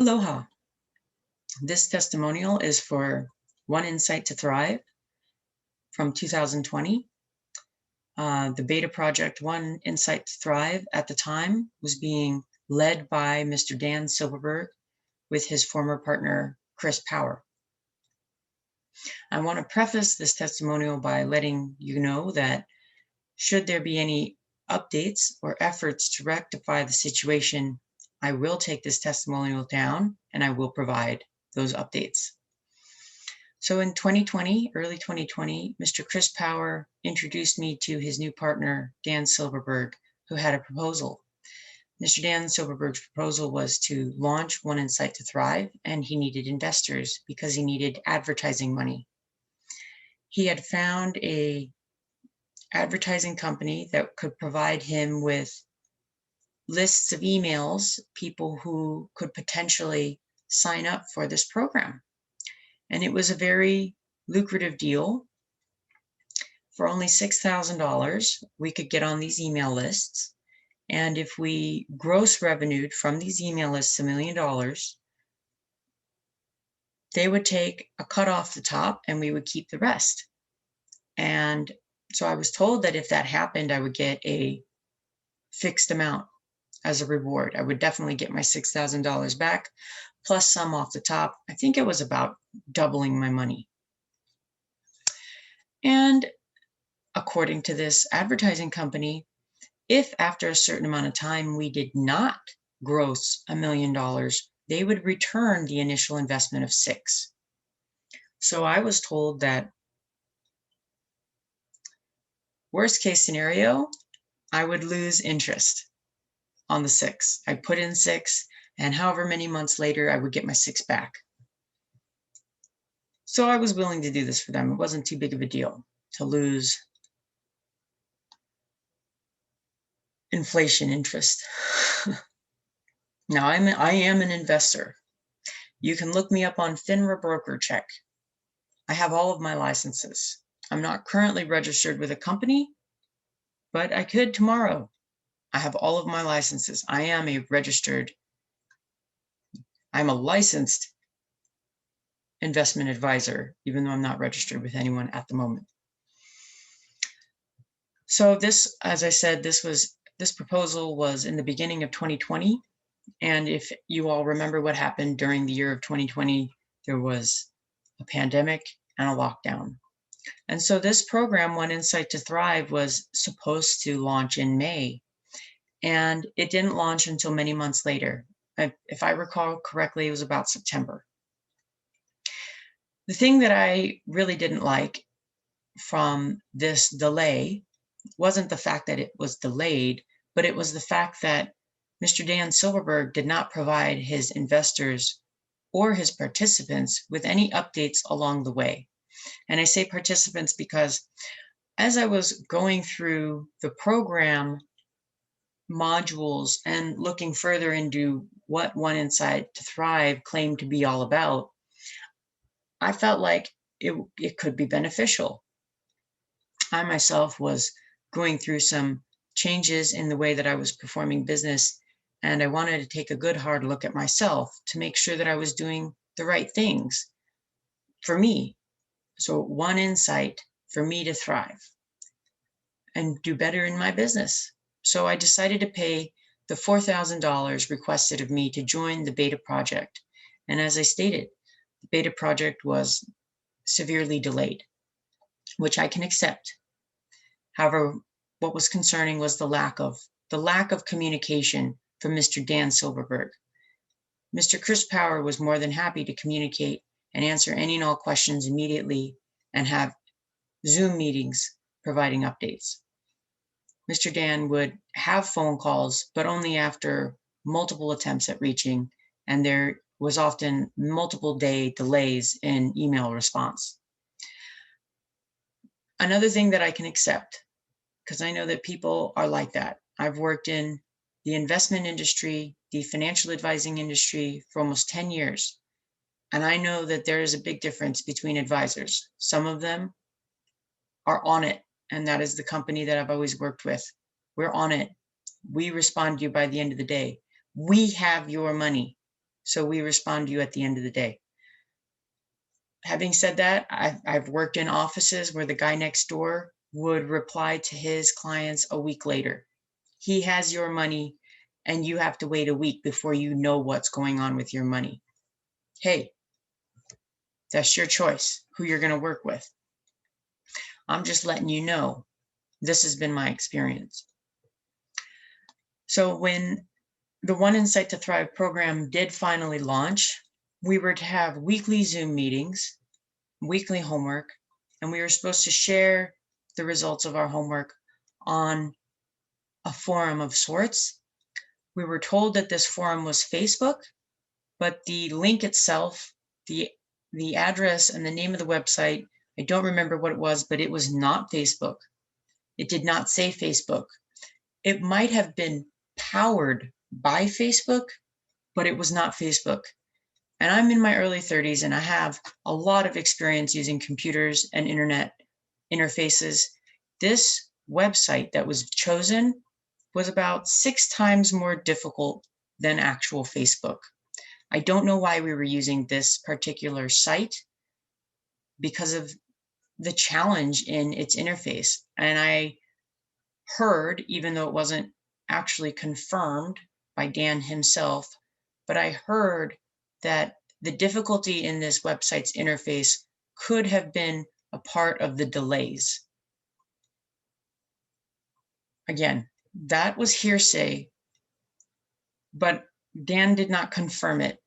Aloha. This testimonial is for One Insight to Thrive from 2020. The beta project One Insight to Thrive at the time was being led by Mr. Dan Silberberg with his former partner, Chris Power. I want to preface this testimonial by letting you know that should there be any updates or efforts to rectify the situation, I will take this testimonial down and I will provide those updates. So in 2020, early 2020, Mr. Chris Power introduced me to his new partner, Dan Silberberg, who had a proposal. Mr. Dan Silberberg's proposal was to launch One Insight to Thrive, and he needed investors because he needed advertising money. He had found a advertising company that could provide him with lists of emails, people who could potentially sign up for this program. And it was a very lucrative deal. For only $6,000, we could get on these email lists. And if we gross revenued from these email lists $1 million, they would take a cut off the top and we would keep the rest. And so I was told that if that happened, I would get a fixed amount as a reward. I would definitely get my $6,000 back, plus some off the top. I think it was about doubling my money. And according to this advertising company, if after a certain amount of time we did not gross $1 million, they would return the initial investment of $6 million. So I was told that worst case scenario, I would lose interest on the $6 million. I put in $6 million, and however many months later, I would get my $6 million back. So I was willing to do this for them. It wasn't too big of a deal to lose inflation interest. Now, I am an investor. You can look me up on FINRA Broker Check. I have all of my licenses. I'm not currently registered with a company, but I could tomorrow. I have all of my licenses. I'm a licensed investment advisor, even though I'm not registered with anyone at the moment. So this, as I said, this proposal was in the beginning of 2020. And if you all remember what happened during the year of 2020, there was a pandemic and a lockdown. And so this program, One Insight to Thrive, was supposed to launch in May. And it didn't launch until many months later. If I recall correctly, it was about September. The thing that I really didn't like from this delay wasn't the fact that it was delayed, but it was the fact that Mr. Dan Silberberg did not provide his investors or his participants with any updates along the way. And I say participants because as I was going through the program modules and looking further into what One Insight to Thrive claimed to be all about, I felt like it could be beneficial. I myself was going through some changes in the way that I was performing business, and I wanted to take a good hard look at myself to make sure that I was doing the right things for me. So one insight for me to thrive and do better in my business. So I decided to pay the $4,000 requested of me to join the beta project. And as I stated, the beta project was severely delayed, which I can accept. However, what was concerning was the lack of communication from Mr. Dan Silberberg. Mr. Chris Power was more than happy to communicate and answer any and all questions immediately and have Zoom meetings providing updates. Mr. Dan would have phone calls, but only after multiple attempts at reaching, and there was often multiple day delays in email response. Another thing that I can accept, because I know that people are like that. I've worked in the investment industry, the financial advising industry for almost 10 years. And I know that there is a big difference between advisors. Some of them are on it, and that is the company that I've always worked with. We're on it. We respond to you by the end of the day. We have your money. So we respond to you at the end of the day. Having said that, I've worked in offices where the guy next door would reply to his clients a week later. He has your money and you have to wait a week before you know what's going on with your money. Hey, that's your choice, who you're going to work with. I'm just letting you know, this has been my experience. So when the One Insight to Thrive program did finally launch, we were to have weekly Zoom meetings, weekly homework, and we were supposed to share the results of our homework on a forum of sorts. We were told that this forum was Facebook, but the link itself, the address and the name of the website, I don't remember what it was, but it was not Facebook. It did not say Facebook. It might have been powered by Facebook, but it was not Facebook. And I'm in my early 30s and I have a lot of experience using computers and internet interfaces. This website that was chosen was about 6 times more difficult than actual Facebook. I don't know why we were using this particular site because of the challenge in its interface. And I heard, even though it wasn't actually confirmed by Dan himself, but I heard that the difficulty in this website's interface could have been a part of the delays. Again, that was hearsay, but Dan did not confirm it,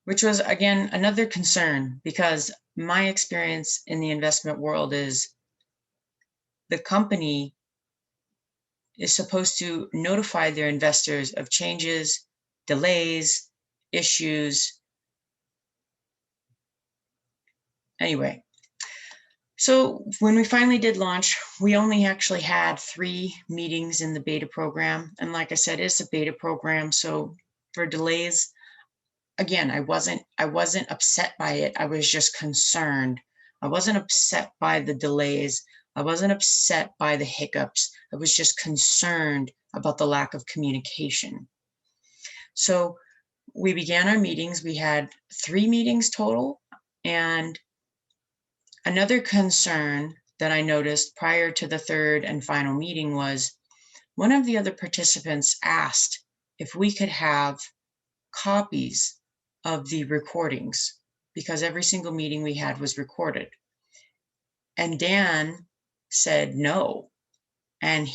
which was, again, another concern, because my experience in the investment world is the company is supposed to notify their investors of changes, delays, issues. Anyway, so when we finally did launch, we only actually had 3 meetings in the beta program. And like I said, it's a beta program. So for delays, again, I wasn't upset by it. I was just concerned. I wasn't upset by the delays. I wasn't upset by the hiccups. I was just concerned about the lack of communication. So we began our meetings. We had 3 meetings total. And another concern that I noticed prior to the 3rd and final meeting was one of the other participants asked if we could have copies of the recordings, because every single meeting we had was recorded. And Dan said no. And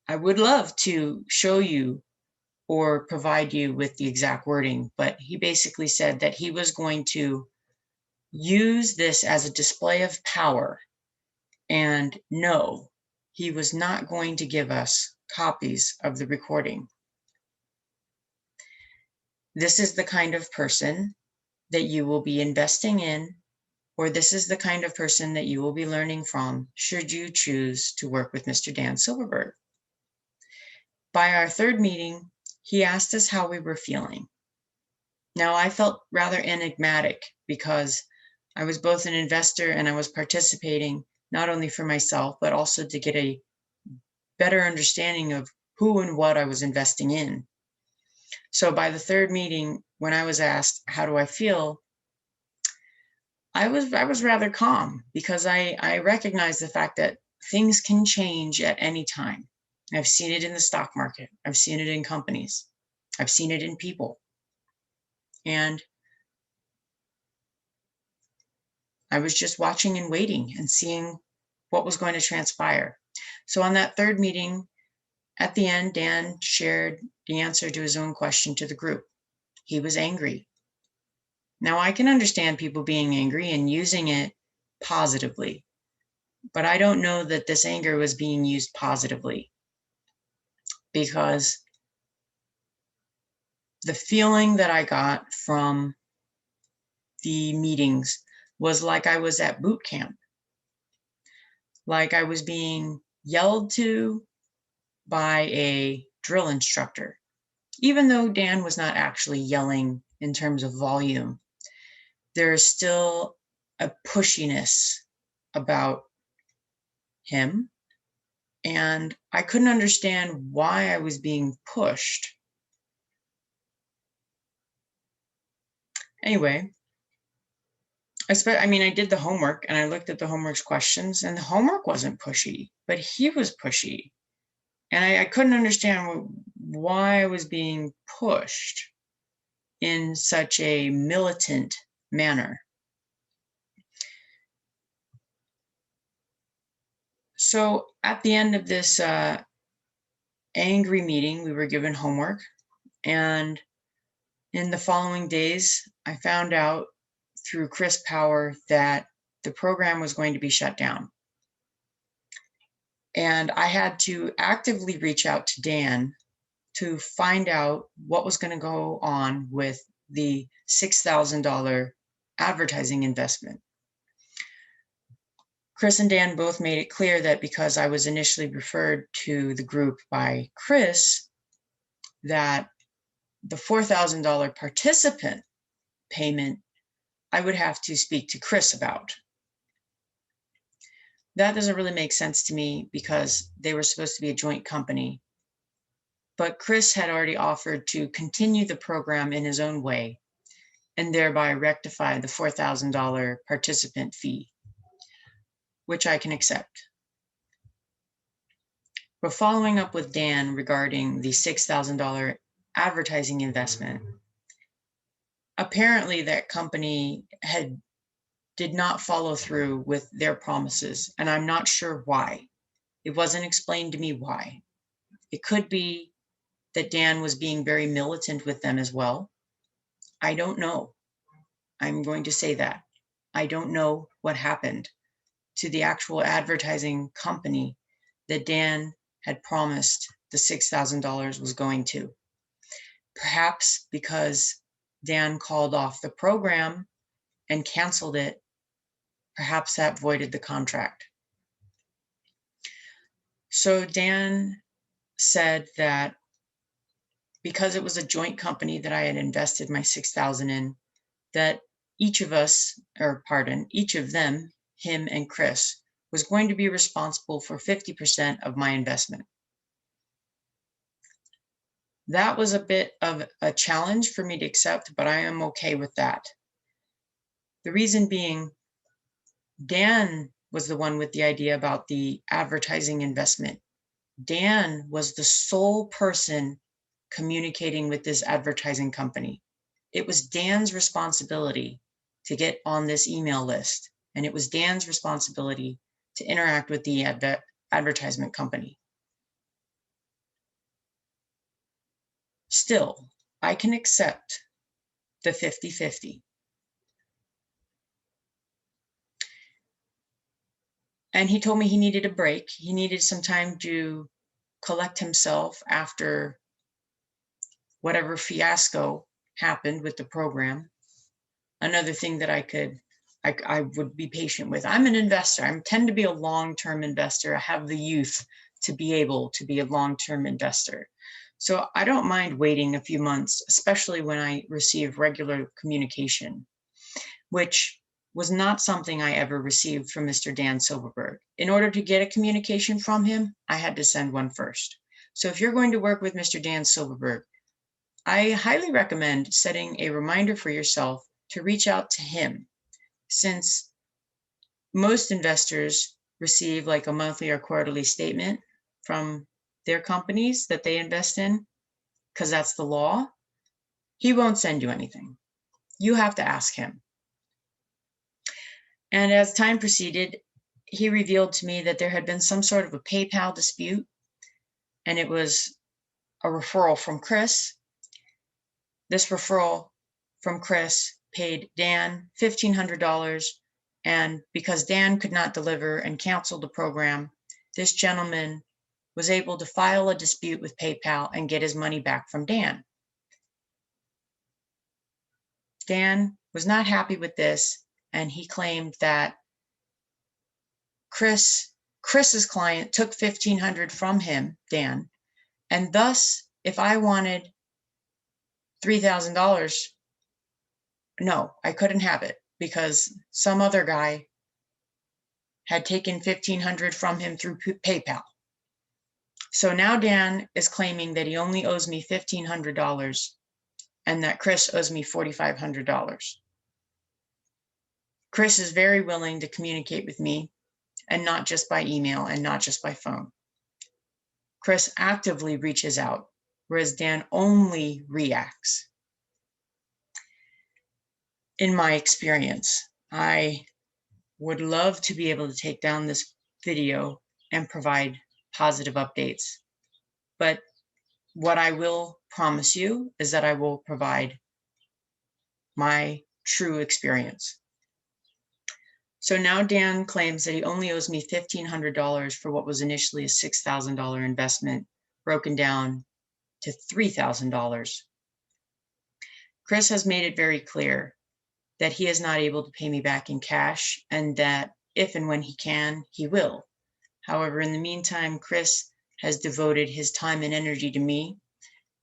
I would love to show you or provide you with the exact wording, but he basically said that he was going to use this as a display of power. And no, he was not going to give us copies of the recording. This is the kind of person that you will be investing in, or this is the kind of person that you will be learning from should you choose to work with Mr. Dan Silberberg. By our 3rd meeting, he asked us how we were feeling. Now, I felt rather enigmatic because I was both an investor and I was participating not only for myself, but also to get a better understanding of who and what I was investing in. So by the 3rd meeting, when I was asked, how do I feel? I was rather calm, because I recognize the fact that things can change at any time. I've seen it in the stock market. I've seen it in companies. I've seen it in people. And I was just watching and waiting and seeing what was going to transpire. So on that 3rd meeting, at the end, Dan shared the answer to his own question to the group. He was angry. Now, I can understand people being angry and using it positively, but I don't know that this anger was being used positively, because the feeling that I got from the meetings was like I was at boot camp, like I was being yelled to by a drill instructor. Even though Dan was not actually yelling in terms of volume, there is still a pushiness about him. and I couldn't understand why I was being pushed. Anyway, I did the homework and I looked at the homework's questions, and the homework wasn't pushy, but he was pushy. And I couldn't understand why I was being pushed in such a militant manner. So at the end of this angry meeting, we were given homework, and in the following days, I found out through Chris Power that the program was going to be shut down. And I had to actively reach out to Dan to find out what was going to go on with the $6,000 advertising investment. Chris and Dan both made it clear that because I was initially referred to the group by Chris, that the $4,000 participant payment I would have to speak to Chris about. That doesn't really make sense to me because they were supposed to be a joint company. But Chris had already offered to continue the program in his own way and thereby rectify the $4,000 participant fee, which I can accept. But following up with Dan regarding the $6,000 advertising investment, apparently that company did not follow through with their promises, and I'm not sure why. It wasn't explained to me why. It could be that Dan was being very militant with them as well. I don't know. I'm going to say that. I don't know what happened to the actual advertising company that Dan had promised the $6,000 was going to. Perhaps because Dan called off the program and canceled it, perhaps that voided the contract. So Dan said that because it was a joint company that I had invested my $6,000 in, that each of them, him and Chris, was going to be responsible for 50% of my investment. That was a bit of a challenge for me to accept, but I am okay with that. The reason being, Dan was the one with the idea about the advertising investment. Dan was the sole person communicating with this advertising company. It was Dan's responsibility to get on this email list, and it was Dan's responsibility to interact with the advertisement company. Still, I can accept the 50-50. And he told me he needed a break. He needed some time to collect himself after whatever fiasco happened with the program. Another thing that I would be patient with. I'm an investor. I tend to be a long-term investor. I have the youth to be able to be a long-term investor. So I don't mind waiting a few months, especially when I receive regular communication, which was not something I ever received from Mr. Dan Silberberg. In order to get a communication from him, I had to send one first. So if you're going to work with Mr. Dan Silberberg, I highly recommend setting a reminder for yourself to reach out to him, since most investors receive like a monthly or quarterly statement from their companies that they invest in, because that's the law. He won't send you anything. You have to ask him. And as time proceeded, he revealed to me that there had been some sort of a PayPal dispute, and it was a referral from Chris. This referral from Chris paid Dan $1,500, and because Dan could not deliver and canceled the program, this gentleman was able to file a dispute with PayPal and get his money back from Dan. Dan was not happy with this, and he claimed that Chris's client took $1,500 from him, Dan, and thus, if I wanted $3,000, no, I couldn't have it because some other guy had taken $1,500 from him through PayPal. So now Dan is claiming that he only owes me $1,500 and that Chris owes me $4,500. Chris is very willing to communicate with me, and not just by email and not just by phone. Chris actively reaches out, whereas Dan only reacts. In my experience, I would love to be able to take down this video and provide positive updates. But what I will promise you is that I will provide my true experience. So now Dan claims that he only owes me $1,500 for what was initially a $6,000 investment, broken down to $3,000. Chris has made it very clear that he is not able to pay me back in cash, and that if and when he can, he will. However, in the meantime, Chris has devoted his time and energy to me.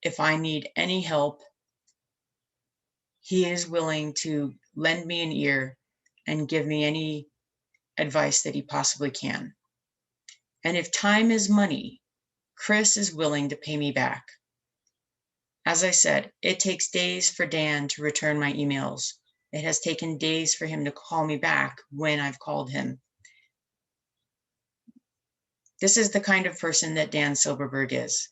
If I need any help, he is willing to lend me an ear and give me any advice that he possibly can. And if time is money, Chris is willing to pay me back. As I said, it takes days for Dan to return my emails. It has taken days for him to call me back when I've called him. This is the kind of person that Dan Silberberg is,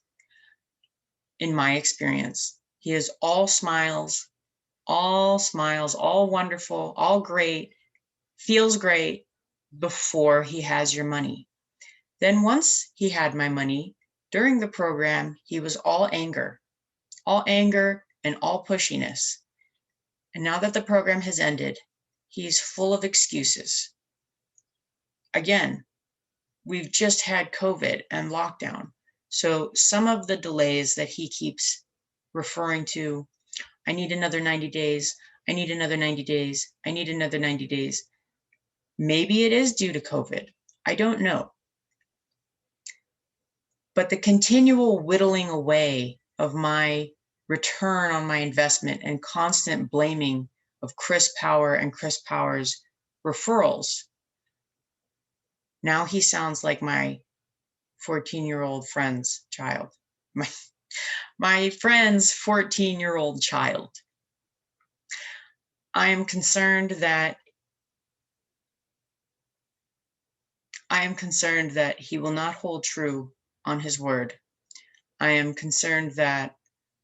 in my experience. He is all smiles, all wonderful, all great, feels great before he has your money. Then once he had my money, during the program, he was all anger and all pushiness. And now that the program has ended, he's full of excuses. Again, we've just had COVID and lockdown. So some of the delays that he keeps referring to, I need another 90 days, I need another 90 days, I need another 90 days. Maybe it is due to COVID. I don't know. But the continual whittling away of my return on my investment and constant blaming of Chris Power and Chris Power's referrals, now he sounds like my 14-year-old friend's child. My friend's 14-year-old child. I am concerned that he will not hold true on his word. I am concerned that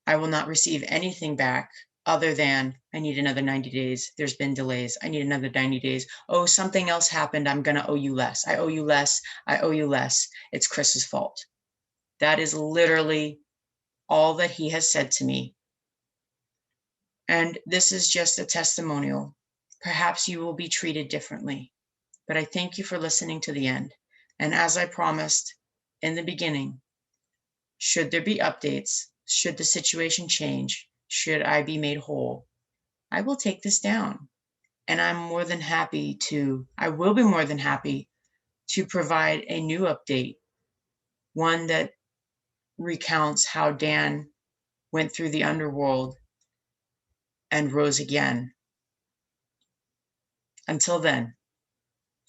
I will not receive anything back other than, I need another 90 days. There's been delays. I need another 90 days. Oh, something else happened. I'm going to owe you less. I owe you less. I owe you less. It's Chris's fault. That is literally all that he has said to me. And this is just a testimonial. Perhaps you will be treated differently. But I thank you for listening to the end. And as I promised in the beginning, should there be updates, should the situation change, should I be made whole, I will take this down. And I will be more than happy to provide a new update, one that recounts how Dan went through the underworld and rose again. Until then,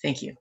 thank you.